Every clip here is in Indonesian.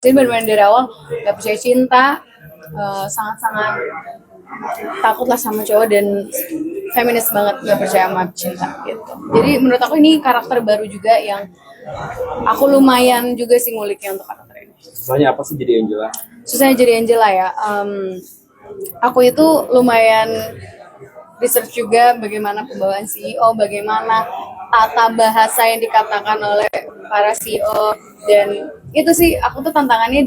Jadi benar-benar dari awal gak percaya cinta, sangat-sangat takut lah sama cowok dan feminis banget, gak percaya sama cinta gitu. Jadi menurut aku ini karakter baru juga yang aku lumayan juga sih nguliknya untuk karakter ini. Susahnya apa sih jadi Angela? Susahnya jadi Angela ya, aku itu lumayan research juga bagaimana pembawaan CEO, bagaimana tata bahasa yang dikatakan oleh para CEO, dan itu sih aku tuh tantangannya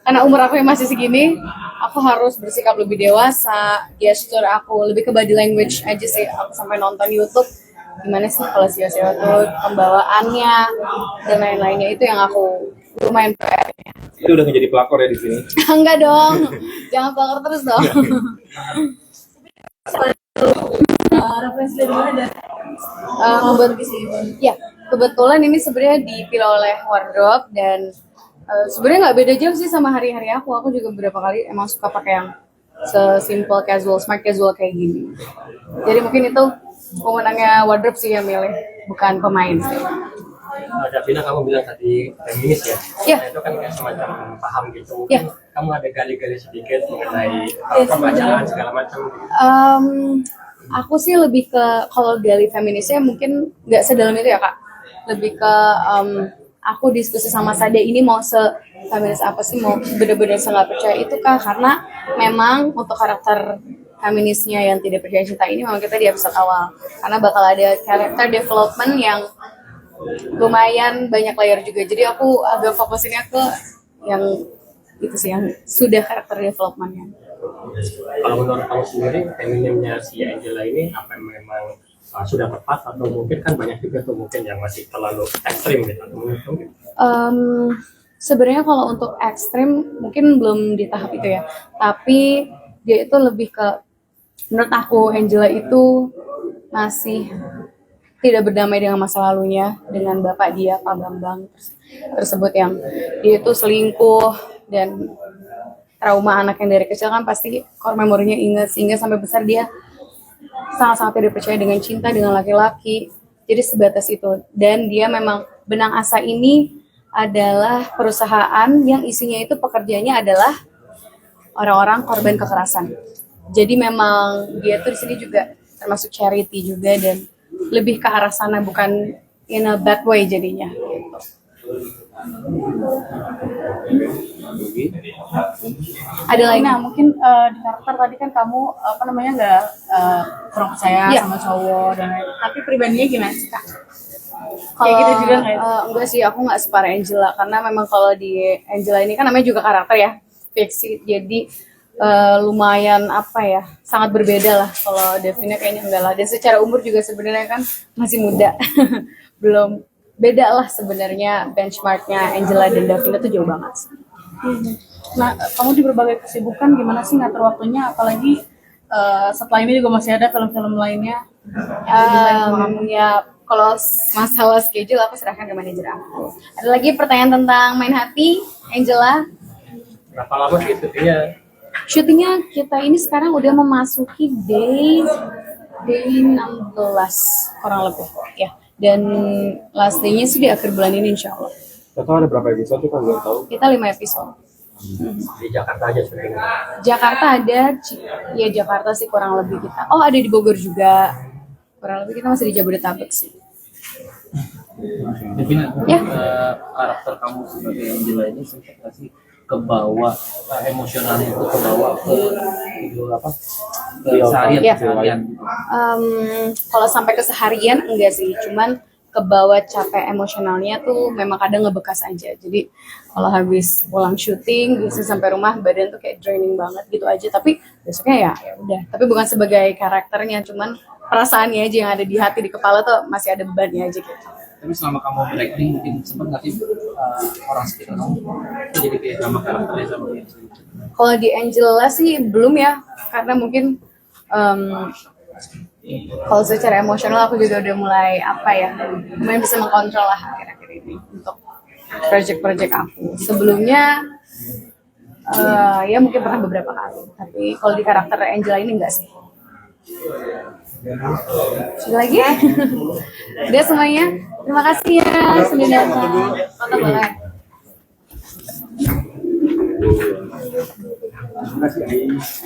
karena umur aku yang masih segini, aku harus bersikap lebih dewasa, gesture aku lebih ke body language aja sih. Aku sampai nonton YouTube gimana sih kalau CEO tuh pembawaannya dan lain-lainnya, itu yang aku lumayan PR. Itu udah menjadi pelakor ya di sini? Enggak dong, jangan pelakor terus dong. Referensi dari mana? Ya, kebetulan ini sebenarnya dipilih oleh wardrobe dan sebenarnya nggak beda jauh sih sama hari-hari aku. Aku juga beberapa kali emang suka pakai yang sesimpel casual, smart casual kayak gini. Jadi mungkin itu pemenangnya wardrobe sih yang milih, bukan pemain sih. Davina, kamu bilang tadi feminis ya? Iya. Nah, itu kan kayak semacam paham gitu. Iya. Kamu ada gali-gali sedikit mengenai pembacaan segala macam gitu. Aku sih lebih ke, kalau gali feminisnya mungkin nggak sedalam itu ya Kak. Lebih ke aku diskusi sama Sade ini mau feminis apa sih, mau bener-bener nggak percaya itu Kak, karena memang untuk karakter feminisnya yang tidak percaya cinta ini memang kita di episode awal, karena bakal ada karakter development yang lumayan banyak layer juga. Jadi aku agak fokusinnya ke yang itu sih, yang sudah karakter developmentnya. Kalau menurut kamu sendiri, feminimnya si Angela ini apa memang sudah tepat, atau mungkin kan banyak juga tuh mungkin yang masih terlalu ekstrim gitu, atau mungkin? Sebenarnya kalau untuk ekstrim mungkin belum di tahap itu ya, tapi dia itu lebih ke, menurut aku Angela itu masih tidak berdamai dengan masa lalunya, dengan bapak dia, Pak Bambang tersebut, yang dia itu selingkuh dan trauma anak yang dari kecil kan pasti core memorinya ingat, sehingga sampai besar dia sangat-sangat tidak percaya dengan cinta, dengan laki-laki. Jadi sebatas itu. Dan dia memang, Benang Asa ini adalah perusahaan yang isinya itu pekerjanya adalah orang-orang korban kekerasan. Jadi memang dia tuh di sini juga termasuk charity juga, dan lebih ke arah sana, bukan in a bad way jadinya gitu. Ada lagi? Nah, mungkin di karakter tadi kan kamu nggak kurang percaya sama cowok dan lain. Tapi pribadinya gimana sih Kak? Kayak gitu juga nggak? Enggak sih, aku nggak separah Angela, karena memang kalau di Angela ini kan namanya juga karakter ya, fiksi. Jadi lumayan sangat berbeda lah. Kalau Davina kayaknya enggak lah. Dan secara umur juga sebenarnya kan masih muda. Belum, beda lah sebenarnya benchmarknya Angela dan Davina tuh jauh banget. Nah, kamu di berbagai kesibukan gimana sih ngatur waktunya? Apalagi setelah ini juga masih ada film-film lainnya. Ya, kalau masalah schedule aku serahkan ke manajer aku. Ada lagi pertanyaan tentang Main Hati, Angela? Berapa lama sih syutingnya? Syutingnya kita ini sekarang udah memasuki day 16 kurang lebih ya. Dan last day-nya sih di akhir bulan ini insya Allah. Total ada berapa episode tuh kan belum tahu? Kita 5 episode. Di Jakarta aja syutingnya? Jakarta ada, ya Jakarta sih kurang lebih kita. Oh, ada di Bogor juga. Kurang lebih kita masih di Jabodetabek sih. Devina, Ya. Karakter kamu sebagai Angela ini sempat kasih ke bawah emosionalnya itu ke bawah ke keseharian. Ya. Keseharian. Kalau sampai keseharian enggak sih, cuman kebawa capek emosionalnya tuh memang kadang ngebekas aja. Jadi kalau habis pulang syuting, biasanya sampai rumah badan tuh kayak draining banget gitu aja. Tapi besoknya ya udah. Tapi bukan sebagai karakternya, cuman perasaannya aja yang ada di hati, di kepala tuh masih ada bebannya aja gitu. Tapi selama kamu berakting mungkin sempat nggak sih orang sekitar kamu itu jadi kayak nama karakternya sama gitu? Kalau di Angela sih belum ya, karena mungkin kalau secara emosional aku juga udah mulai lumayan bisa mengkontrol lah akhir-akhir ini untuk project-project aku. Sebelumnya ya mungkin pernah beberapa kali, tapi kalau di karakter Angela ini enggak sih. Sudah lagi? Udah semuanya? Terima kasih ya sudah datang. Foto boleh? Terima kasih, Ais.